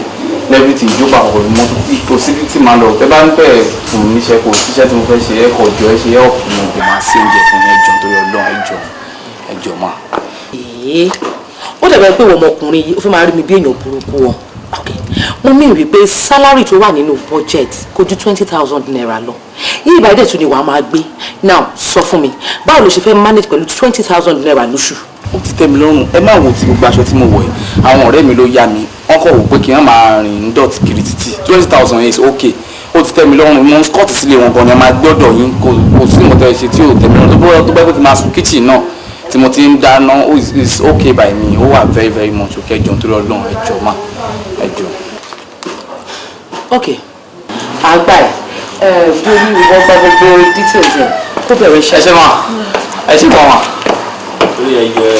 everything ìjó papọ̀ ní mọ́tò possibility máa lọ tẹ́ bá ń bẹ̀ fún mi níṣẹ́ kò síṣẹ́ tí mo fẹ́ ṣe ẹ̀kọ́ jọ ẹ ṣe help mi kò máa ṣe oúnjẹ fún mi ẹjọ́ torí Ọlọ́run ẹjọ́ máa. ó dàbẹ̀ pé ọmọkùnrin yìí ó fẹ́ máa rí mi bí èèyàn burúkú wọn mo mí wípé salary tó wà nínú budget kò ju 20,000 naira lọ yìí ìbàdí tún ni wàá máa gbé now sọ fún mi báwo ló ṣe fẹ́ manage pẹ̀lú 20,000 naira lóṣù. ó ti tẹ́ mi lọ́rùn ẹ má wo ti gbogbo aṣọ tí mo wọ̀ yìí àwọn ọ̀rẹ́ mi ló yá mi wọ́n kọ̀ wò pé kí wọ́n máa rìn dọ̀tí kiri títì 20,000 is okay ó ti tẹ́ mi lọ́rùn mo ń scott sílé wọn gan ni ẹ máa gbọ́dọ̀ yín kò sí ìmọ̀tẹ́ ṣe tí ò tẹ́ mi lọ́rùn tó bẹ́ẹ̀ tó ti máa sùn kitchen náà tí mo ti ń dáná is okay by me ó wà very very much okay ẹjọ́ nítorí Ọlọ́run ẹjọ́ má ẹjọ́. ok àgbà ẹ bí orí ìwọ gba gbogbo details ẹ kó bẹ̀rẹ̀ iṣẹ́. ẹ ṣe máa ẹ ṣe kọ́ wọn. torí ẹyọ ẹ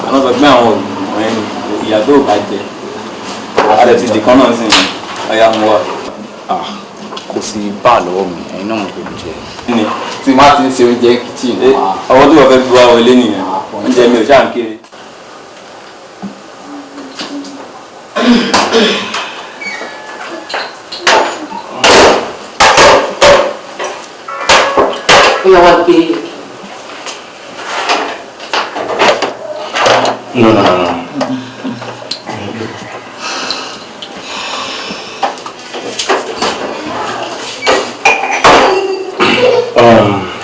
àwọn sọ pé àwọn olùmọ̀ ẹni ìyá tó bá jẹ adẹ ti dìkan náà sí ọyá mu wá. kò sí bá a lọ́wọ́ mi ẹ̀yin náà mo pè mí jẹ. ní tí má ti ń ṣe oúnjẹ kitchen. ọwọ́ tó wọ́n fẹ́ fi wá wọlé nìyẹn oúnjẹ mi ò ṣáà ń kéré. ó yà wá gbé. No.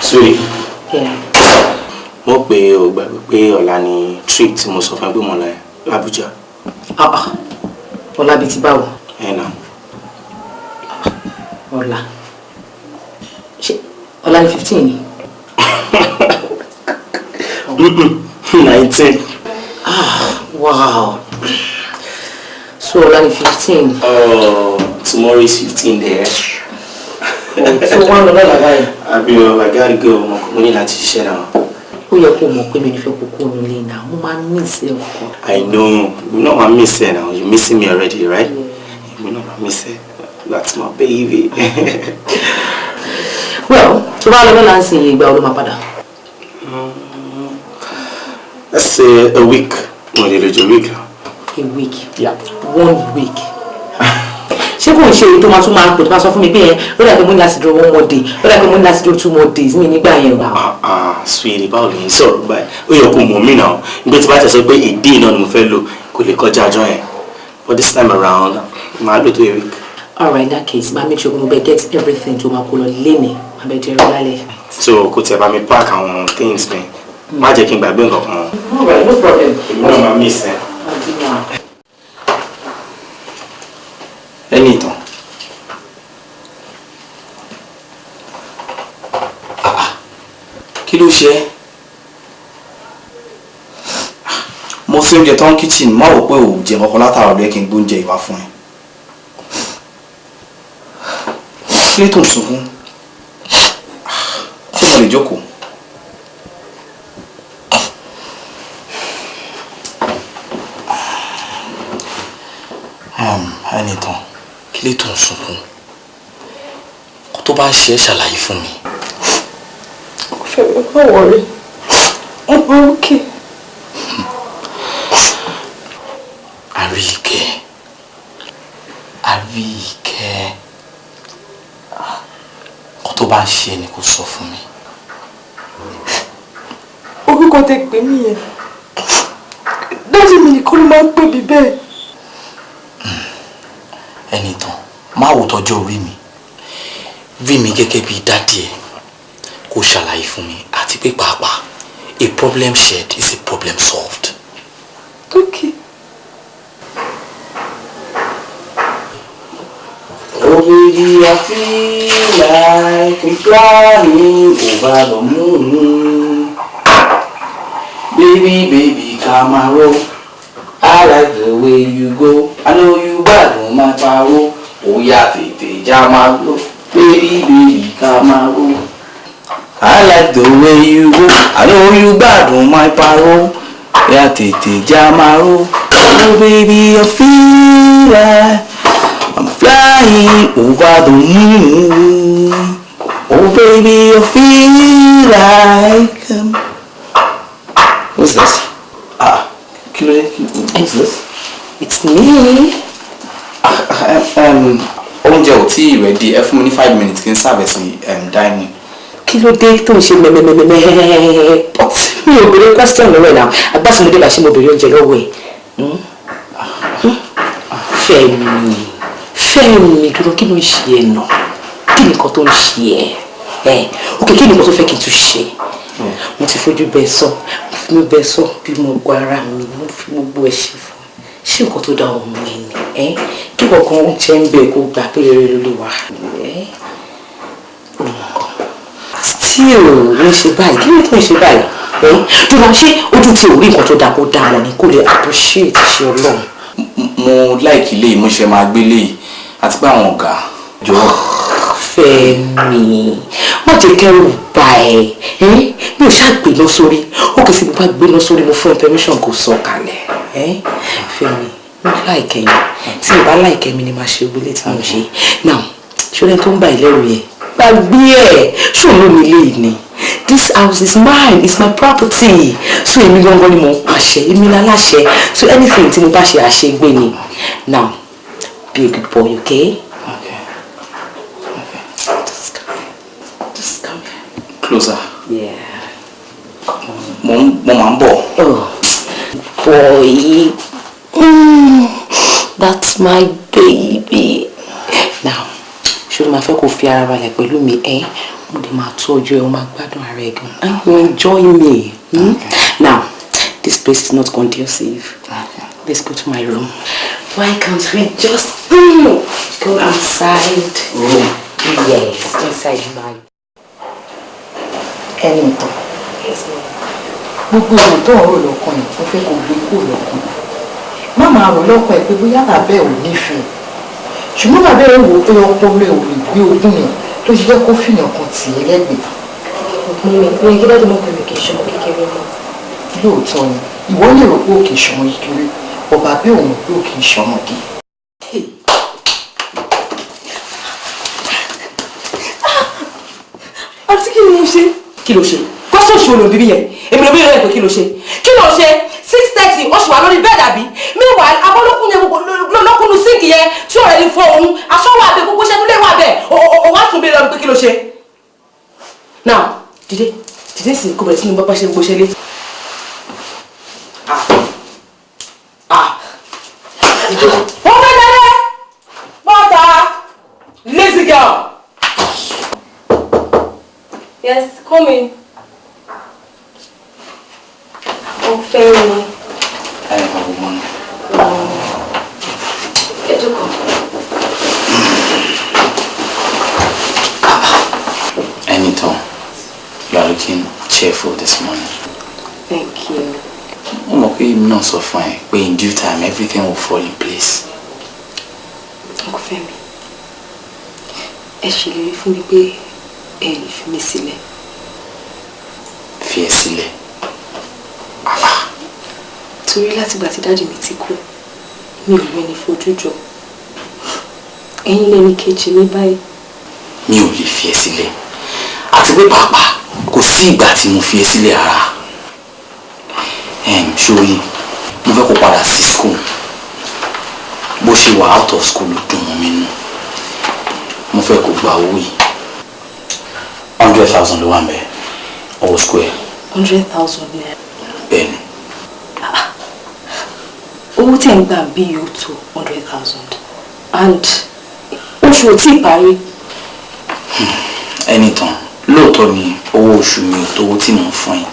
Sweetie. Yeah. Mo pe o gbàgbé pé ọ̀la ni trip tí mo sọ fún ẹ pé mo lọ l'Abuja. Ọ̀la bíi ti báwo? Nà. Ọ̀la. Ṣé ọ̀la ni 15 ni? 19. Wow. So ọ̀la ni 15. Tomorrow is 15 there. So wọ́n lọ lọ́la báyìí. I gotta go. Mo ní láti ṣiṣẹ́ náà. Ó yẹ kó mọ̀ pé mi ní fẹ́ kókó nílé náà. Mo máa miss ẹ ọkọ. I know. You know I'm missing now. You're missing me already, right? You know I'm missing. That's my baby. Well, tó bá lọ lọ́la ń sìn ìgbà wo ló máa padà? Let's say a week. No, a week. A week? Yeah. 1 week. Ṣé kò ń ṣe èyí tó máa tún máa pè tó máa sọ fún mi pé ó dà pé mo ní láti dúró 1 more day ó dà pé mo ní láti dúró 2 more days mi nígbà yẹn o. Sweetie, báwo ló ń sọ̀rọ̀ báyìí? Ó yẹ kó mọ̀ mí náà. Nígbà tí bá tẹ̀ sọ pé èdè náà ni mo fẹ́ lò kò lè kọjá àjọ yẹn. But this time around, màá lò tó a week. Alright, in that case, ma make sure mo bẹ get everything to ma kó lọ léni ma bẹ jẹ lálẹ́. So kò tiẹ̀ bá mi pack àwọn things mi. Má jẹ́ kí n gbàgbé nǹkan kan. Alright, no problem. Èmi náà máa miss ẹ. Ẹni ìtàn. Kí ló ṣe ẹ́? Mo ṣe oúnjẹ tán kitchen má wò pé ò jẹ kankan látara ọ̀dọ̀ ẹ kí n gbóúnjẹ ìwá fún ẹ. Kí ló tó ń sunkún? Ṣé mo lè jókòó? Ẹni tán, kí ló tó ń sunkún? Kó tó bá ń ṣe é ṣàlàyé fún mi. Don't worry. I'm okay. Àríkẹ́. Kó tó bá ń ṣe ni kó sọ fún mi. Orúkọ tẹ́ pè mí yẹn. Dájú mi nìkan ló máa ń pè mí bẹ́ẹ̀. Ẹni tán, má wò tọ́jọ́ orí mi. Rí mi gẹ́gẹ́ bí dádì ẹ̀. Kó ṣàlàyé fún mi àti pé pàápàá a problem shared is a problem solved. Oh baby, I feel like I'm flying over the moon. Baby, baby, come and roll. I like the way you go. I know you bad on my power. Oh yeah, tete, jama go. Baby, baby, come and roll. I like the way you go. I know you bad on my power. Yeah, tete, jama roll. Oh baby, I feel like I'm flying over the moon. Oh baby, I feel like what's this? What's this? It's me. Oúnjẹ ò tí ready. Ẹ fún mi ní 5 minutes kí n serve sí dining. Kí ló dé tó ń ṣe mẹ́mẹ́mẹ́mẹ́ but mi ò béèrè question lọ́wọ́ ẹ̀ náà agbásùnmọ́dé bá ṣe mo béèrè oúnjẹ lọ́wọ́ ẹ̀. Fẹ́mi dúró kí ló ń ṣe ẹ̀ náà kí ni nǹkan tó ń ṣe ẹ̀ òkè kí ni nǹkan tó fẹ́ kí n tún ṣe mo ti fojú bẹ́ẹ̀ sọ mo bẹ́ẹ̀ sọ bí mo gbọ́ ara mi mo fi gbogbo ẹ̀ ṣe fún ṣé nǹkan tó dá ohun ẹni kí kankan oúnjẹ ń bẹ kó gbà pé rere ló lè wà still ló ń ṣe báyìí kí ló tó ń ṣe báyìí tó máa ṣe ojú tí ò rí nǹkan tó dáa kó dáa wọn ni kó lè appreciate ṣe Ọlọ́run. Mo like ilé mo ṣe máa gbé lé àti pé àwọn ọ̀gá jọ. Fẹ́mi wọ́n jẹ́ kẹ́rù bá ẹ mi ò ṣáà gbé lọ sórí ó kì í sì bá gbé lọ sórí mo fún ẹ permission kò sọ kalẹ̀ Fẹ́mi mo láìkẹ́ yẹn tí mo bá láìkẹ́ mi ni màá ṣe gbélé tí mo ṣe now ṣọlẹ́ tó ń bá ìlẹ́rù yẹn gbàgbé ẹ̀ ṣòro mi lè ní this house is mine it's my property so èmi gangan ni mo ń pàṣẹ èmi ni aláṣẹ so anything tí mo bá ṣe àṣegbé ni now be a good boy okay. Just come here. Closer. Yeah. Mo máa ń bọ̀. Oh, boy. That's my baby. Now, ṣé máa fẹ́ kó fi ara balẹ̀ pẹ̀lú mi mo dé máa tọ́jú ẹ o máa gbádùn ara ẹ gan and you enjoy me. Now, this place is not conducive. Let's go to my room. Why can't we just go inside? Yes, inside my. Anything. Yes, ma'am. Gbogbo ọ̀rọ̀ tó ń rò lọ́kàn yìí mo fẹ́ kó gbé kúrò lọ́kàn. Má máa rò lọ́kàn ẹ̀ pé bóyá bàbá ẹ̀ ò nífẹ̀ẹ́. Ṣùgbọ́n bàbá ẹ̀ wò pé ọpọlọ ẹ̀ ò lè gbé ogún yẹn tó ṣe jẹ́ kó fìyàn kan tì í lẹ́gbẹ̀ẹ́. Mi kí dájú mọ́ pé mi kì í ṣọmọ kékeré mọ́. Lóòótọ́ ni ìwọ lè rò pé ó kì í ṣọmọ kékeré ọba bẹ́ẹ̀ òun pé ó kì í ṣọmọdé. Àǹtí kí ni mo ṣe? Kí ló ṣe? Kọ́sọ̀ ṣòro bíbí yẹn. Èmi ló bí rẹ̀ pé kí ló ṣe? Kí ló ṣe? 6:30 oṣù wà lórí bẹ́ẹ̀dì àbí? Meanwhile, abọ́lókun yẹn lọ́kùnrin síǹkì yẹn tí ò rẹ̀ ní fọ òun. Aṣọ wà bẹ́ẹ̀ gbogbo ṣẹ́nu lé wà bẹ́ẹ̀. O wá tún bí lọ pé kí ló ṣe? Now, dìde sí kó bẹ̀rẹ̀ sí ní bá ṣe gbogbo ṣẹlẹ̀. Dìde. Wọ́n fẹ́ dáná! Bọ́ta! Lazy girl! Yes, come in. Oh, Fẹ́mi. I have a woman. Get to go. Anytime. You are looking cheerful this morning. Thank you. I'm okay, not so fine. But in due time, everything will fall in place. Uncle Fẹ́mi. Ẹ ṣèlérí fún mi pé ẹ ní fi mí sílẹ̀. Fi ẹ́ sílẹ̀. Torí látìgbà tí dáàdì mi ti kú, mi ò rẹ́ni fojú jọ. Ẹ̀yin lẹni kejì mi báyìí. Mi ò lè fi ẹ́ sílẹ̀. Àti pé pàápàá kò sí ìgbà tí mo fi ẹ́ sílẹ̀ rárá. Ṣórí, mo fẹ́ kó padà sí school. Bó ṣe wà out of school ló dùn mọ́ mi nù. Mo fẹ́ kó gba owó yìí. 100,000 ló wà ńbẹ̀. Owó square. 100,000 naira. Bẹ́ẹ̀ni. Owó tí ń gbà bí yóò tó 100,000 and oṣù ò tí ì parí. Ẹnìtàn lóòótọ́ ni owó oṣù mi ò tó owó tí mò ń fún yín.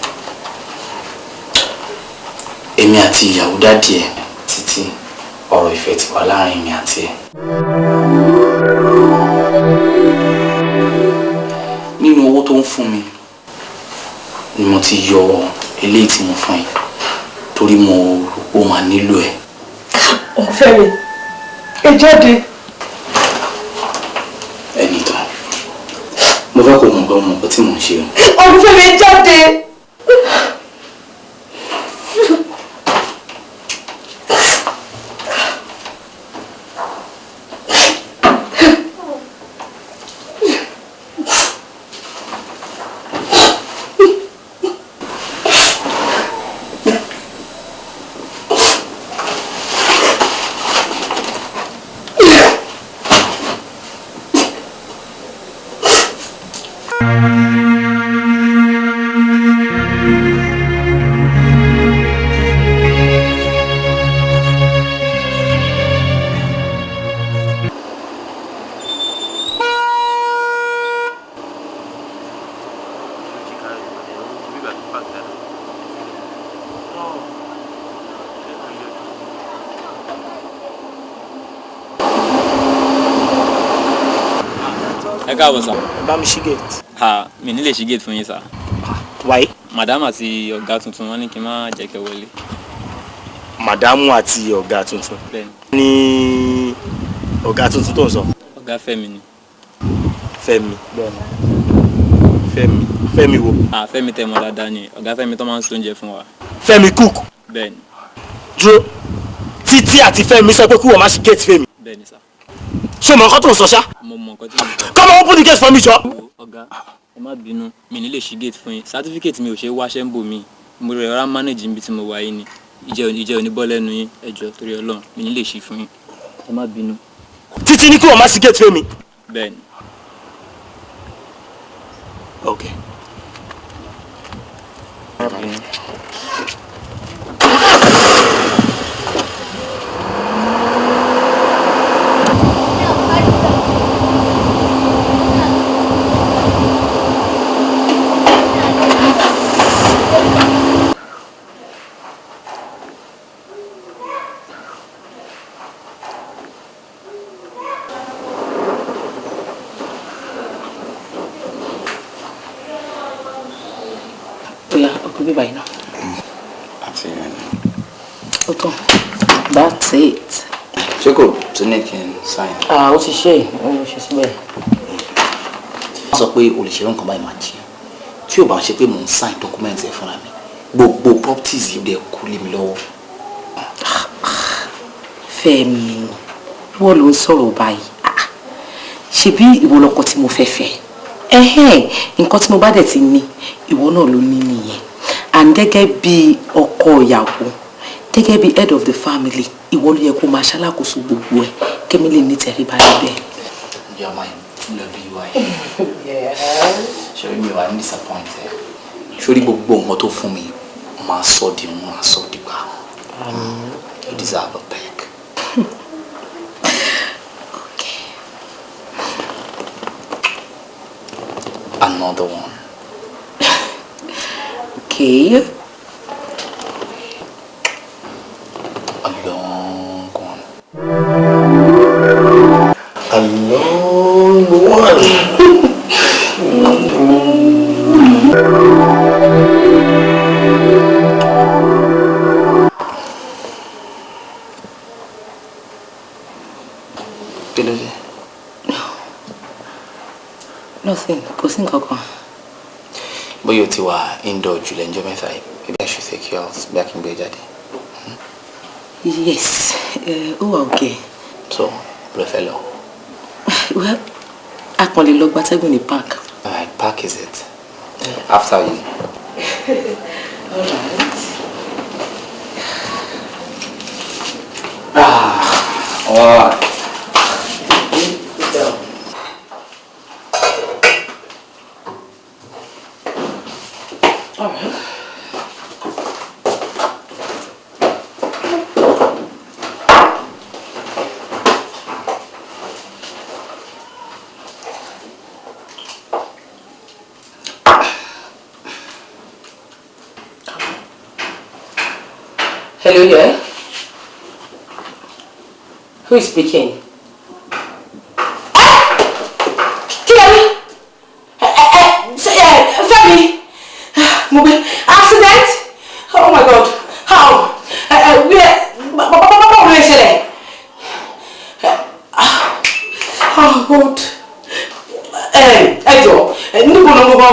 Èmi àti ìyàwó dádì ẹ̀ títí ọ̀rọ̀ ìfẹ́ ti wà láàrin mi àti ẹ̀. Nínú owó tó ń fún mi ni mo ti yọ eléyìí tí mo fún ẹ torí mo rò pé ó máa nílò ẹ. Ọ̀fẹ́ mi, ẹ jáde. Ẹni tán mo fẹ́ kó mọ̀ pé mo mọ̀ pé tí mò ń ṣe o. Ọ̀fẹ́ mi, ẹ jáde. Káàbọ̀ sà. Bá mi ṣí gate. Ha, mi ní lè ṣí gate fún yín sà. Why? Madam àti ọ̀gá tuntun wọ́n ní kí n má jẹ́ kẹ́ wọlé. Màdámù àti ọ̀gá tuntun. Bẹ́ẹ̀ni. Ní ọ̀gá tuntun tó ń sọ. Ọ̀gá Fẹ́mi ni. Fẹ́mi. Fẹ́mi. Fẹ́mi wo? Ah, Fẹ́mi tẹ́ mọ̀ dáadáa ni. Ọ̀gá Fẹ́mi tó máa ń ṣoúnjẹ fún wa. Fẹ́mi cook. Bẹ́ẹ̀ni. Dúró. Títí àti Fẹ́mi sọ pé kí wọ́n má ṣí gate Fẹ́mi. Bẹ́ẹ̀ni sà. Ṣé o mọ nǹkan tó ń sọ ṣá? Mo mọ nǹkan tí mo sọ. Come on, open the gate for me, jọ. Ọ̀gá, ẹ má bínú. Mi ní lè ṣí gate fún yín. Certificate mi ò ṣe wáṣẹ́ ń bò mí. Mo rẹ̀ rárá manage níbi tí mo wà yìí ni. Ìjẹ́ òní bọ́ lẹ́nu yín. Ẹ jọ̀ọ́ torí Ọlọ́run. Mi ní lè ṣí fún yín. Ẹ má bínú. Títí ní kí wọ́n má ṣí gate Fẹ́mi. Bẹ́ẹ̀ni. Okay. Bye now. Okay. That's it. Chico, to make him sign. Ah, ó ti ṣe, ó ṣe síbẹ̀. Wọ́n sọ pé o lè ṣe nǹkan báyìí máa jí. Tí o bá ń ṣe pé mò ń sign document ẹ̀ fúnra mi. Gbogbo properties yìí dẹ̀ kú lé mi lọ́wọ́. Fẹ́mi, ìwọ ló ń sọ̀rọ̀ báyìí. Ṣebí ìwọ lọkọ tí mo fẹ́ fẹ́. Nǹkan tí mo bá dẹ̀ ti ní, ìwọ náà ló ní nìyẹn. And gẹ́gẹ́ bí ọkọ ìyàwó, gẹ́gẹ́ bí head of the family, ìwọ ló yẹ kó máa ṣalákòóso gbogbo ẹ̀ kémi lè ní tẹríba níbẹ̀. You are my lovely wife. Yeah. Ṣé mi wà ní disappointed? Ṣorí gbogbo nǹkan tó fún mi máa sọ di òun máa sọ dìgbà. You deserve a peck. Okay. Another one. Okay. A long one. A long one. Nothing. Kò sí nǹkan kan. Bóyá o ti wà indoor jù lẹ́njọ́ mẹ́ta yìí. Maybe I should take you out bí a kì í gbé jáde. Yes. Ó wà okay. So, Brefelo. Well, a kàn lè lọ gbatẹ́gùn ní park. Alright, park is it? After you. Alright. Hello, yeah? Who is speaking?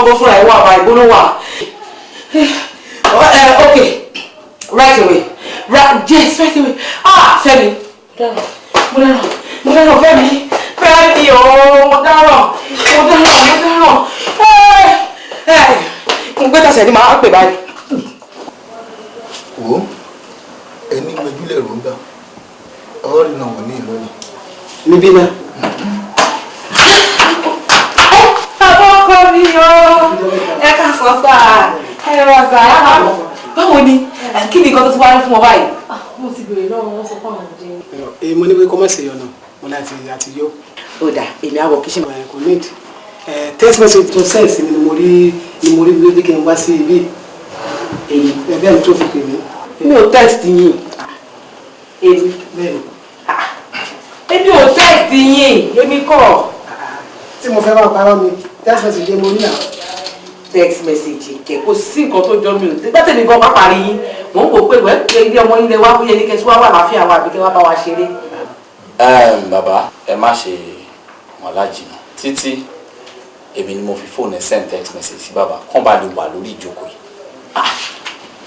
go for a while. I don't know. Okay, right away. Right, yes, right away. Ah, Femi. Mo Femi. Femi, oh, mo dáràn. Hey. Mo gbé tàṣẹ ni màá pè báyìí. Wo ẹni gbẹjúlẹ̀ ló ń gbà ọ̀rọ̀ ìrìnà wọ̀ ní ìlú ni. níbí náà. Àbọ̀kọ mi o, ẹ ká sọ sáà, ẹ rọ sáà. Báwo ni? Kí ni nǹkan tó ti wáyé fún ọ báyìí? Mo ti bèrè lọ́wọ́ wọn sọ fáwọn jẹ. Mo ní pé kọ́ mọ̀ sí ọ̀nà mo láti àti yọ. Ó dà, èmi àwọ̀ kí ṣe máa. Kò ní ìdí. Text message tó sẹ́ǹsì ni mo rí bí kí n wá sí ibi. Ẹ̀bẹ́ mi tó fi pè mí. Mi ò text yín. Èmi. Bẹ́ẹ̀ni. Èmi ò text yín, èmi kọ́. Tí mo fẹ́ máa parọ́ mi, text message mo ní náà. Text message kẹ kò sí nǹkan tó jọ mi ò nígbà tẹ̀mí gan pápá rí yín mò ń wò pé wẹ́ẹ́ ilé ọmọ ilé wa bóyá ní kẹsí wá wà láàfin àwọn àbíkẹ́ wá bá wa ṣeré. Bàbá ẹ má ṣe mọ̀lájìnà títí èmi ni mo fi fóònù ẹ send text message sí bàbá kán bá lè wà lórí ìjókòó yìí.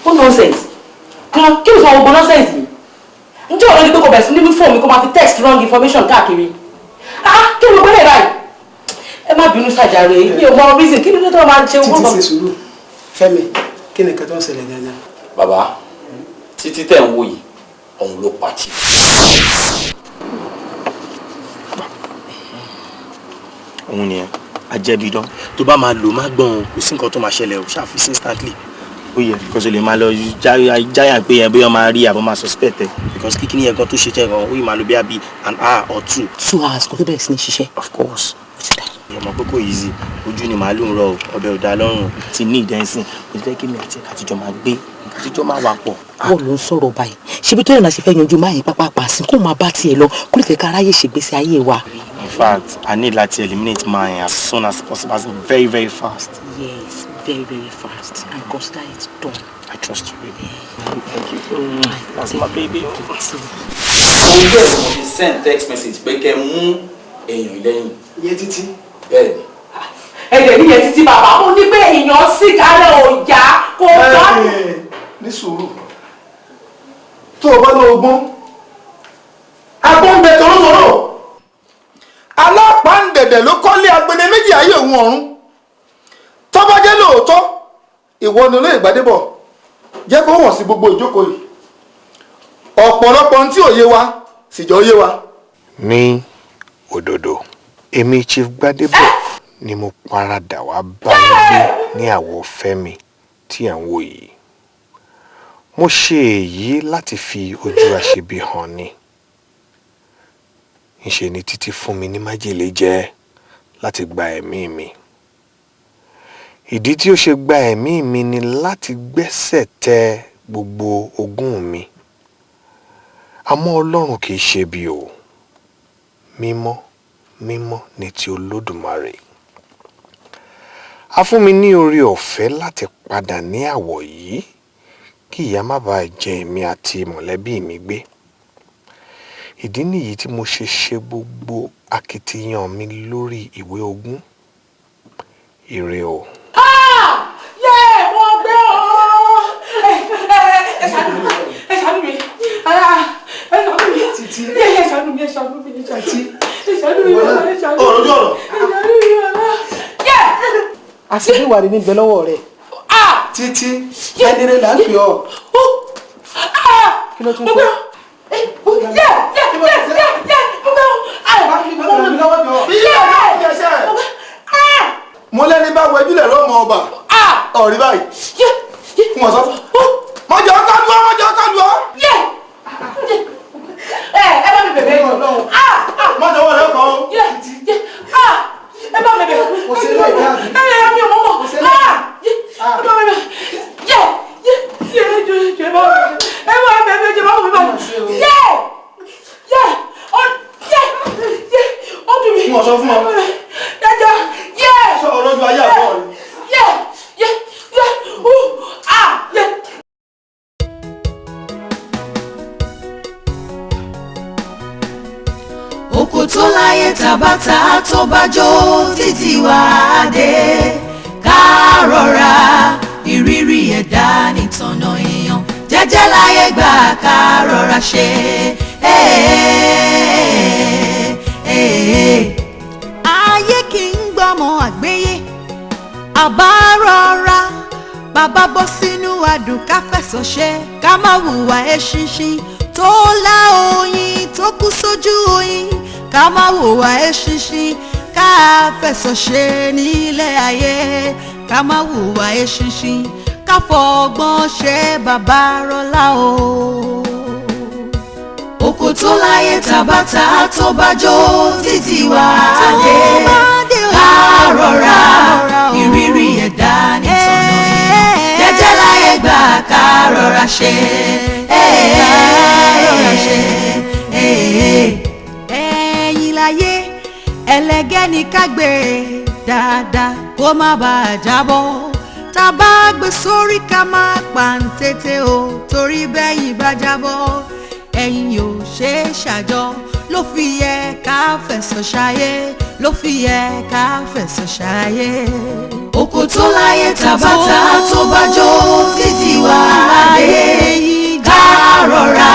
Ó nonsense kan kí ló sọ gbogbo nonsense mi njẹ́ ọ̀rọ̀ ni pé kò bẹ̀rẹ̀ sí ní fóònù mi kó máa fi text wrong information káàkiri kí ló gbọ́dọ̀ báyìí ẹ má bínú ṣàjàre mi ò mọ reason kí ló tó máa ń ṣe owó kan. Títí ṣe sùúrù Fẹ́mi kí ni nǹkan tó ń ṣẹlẹ̀ gangan. Bàbá títí tẹ̀ ń wò yìí òun ló pàtì. òun ni ẹ ajẹ́bidán tó bá máa lò má gbọ́n kò sí nǹkan tó máa ṣẹlẹ̀ o ṣàfihàn instantly ó yẹ because o lè máa lọ jáyà pé yẹn bóyá máa rí àbọ̀ máa suspect ẹ because kíkí ni yẹn gan tó ṣe jẹ́ gan ó yìí máa lo bí i an hour or 2. 2 hours kò tó bẹ̀rẹ̀ sí ní ṣiṣẹ́. Of course ọmọ pé kò easy ojú ni màálù ń rọ ọbẹ̀ ò dá lọ́rùn ti ní ìdẹ́nsìn kò fẹ́ kí mi àti ẹ̀ka àtijọ́ máa gbé àtijọ́ máa wà pọ̀. Wọ́n ló ń sọ̀rọ̀ báyìí ṣebí tó yẹn náà ṣe fẹ́ yanjú máa yẹn pápá sí kó máa bá tiẹ̀ lọ kó lè fẹ́ ká aráyè ṣègbésí ayé wa. In fact, I need láti eliminate mine as soon as possible, as very, very fast. Yes, very, very fast. And consider it done. I trust you, baby. Thank you. That's my baby. Mo ń bẹ̀rẹ̀ mo fi send text message pé kẹ́ mú èèyàn lẹ́yìn. Yẹ títí. Bẹ́ẹ̀ni. Ẹ̀jẹ̀ ní yẹ títí bàbá mo ní pé èèyàn sì kálẹ̀ ọjà kó bá. Ní sùúrù tó o bá lọ ogbón agbón bẹ tòrótòró alápàǹdẹ̀dẹ̀ ló kọ́lé agbede méjì ayé òun ọ̀run tó bá jẹ́ lóòótọ́ ìwọ ni olóyè Gbádébọ̀ jẹ́ kó wọ̀n sí gbogbo ìjókòó yìí ọ̀pọ̀lọpọ̀ tí ò yé wa sì jọ yé wa. Ní òdodo èmi Chief Gbádébọ̀ ni mo paradà wá bá yín gbé ní àwọ̀ Fẹ́mi tí à ń wò yìí mo ṣe èyí láti fi Ojú Asebi hàn ni ńṣe ni títí fún mi ní májèlé jẹ láti gba ẹ̀mí mi ìdí tí ó ṣe gba ẹ̀mí mi ni láti gbẹ́sẹ̀ tẹ gbogbo ogún mi àmọ́ Ọlọ́run kì í ṣe bí o mímọ́ mímọ́ ni ti Olódùmarè a fún mi ní oore ọ̀fẹ́ láti padà ní àwọ̀ yìí kí ìyà má bàa jẹ èmi àti mọ̀lẹ́bí mi gbé ìdí nìyí tí mo ṣe gbogbo akitiyan mi lórí ìwé ogún ire o. Mo gbé o ẹ ṣàánú mi ẹ ṣàánú mi títí ẹ ṣàánú mi ẹ ṣàánú mi ẹ ṣàánú mi àṣírí wà ní níbẹ̀ lọ́wọ́ rẹ̀ títí ẹnìrè là ń pè ọ́ kí ló tún fẹ́. Mo lẹ́ni bá wọ ojúlẹ̀ lọ́mọ ọba ọ̀rí báyìí kí wọ́n sọ mọ́jọ́ kálù ọ́ mọ́jọ́ kálù ọ́. Ẹ bá mi bẹ̀bẹ̀ yìí mọ́jọ́ wọlé ọkọ̀ ọ́. Ẹ bá mi bẹ̀bẹ̀ kò sí ilé ìdá àbí. ẹ mi ò mọ̀ mọ̀ ẹ bá mi bẹ̀bẹ̀ Mo sọ fún ọ. Sọ ọ̀rọ̀ ju ayé àbọ̀ rẹ̀. Òkú tó láyé tàbátà tó bá jó títí wá dé ká rọra ìrírí ẹ̀dá nìtọ̀nà èèyàn jẹ́jẹ́ láyé gbà ká rọra ṣe. Ayé kì í gbọ́mọ àgbéyé àbá rọra bàbá bọ́ sínú àdùn ká fẹ̀sọ̀ ṣe ká má hùwà eṣinṣin tó lá oyin tó kú sójú oyin ká má hùwà eṣinṣin ká fẹ̀sọ̀ ṣe nílé ayé ká má hùwà eṣinṣin ká fọgbọ́n ṣe bàbá rọlá o. Oko tó láyé tabata tó bá jó títí wá dé ká rọra ìrírí ẹ̀dá nìtọ̀nà jẹ́jẹ́ láyé gbà ká rọra ṣe. Ẹ̀yìn láyé ẹlẹ́gẹ́ ni ká gbé dáadáa kó má bàa jábọ́ tá a bá gbé sórí ká má pàǹtẹ́tẹ́ o torí bẹ́yìn bá jábọ́ ẹ̀yìn yóò ṣe é ṣàjọ ló fi yẹ ká fẹ̀sọ̀ ṣayé ló fi yẹ ká fẹ̀sọ̀ ṣayé. Oko tó láyé tabata tó bá jó títí wá dé ká rọra.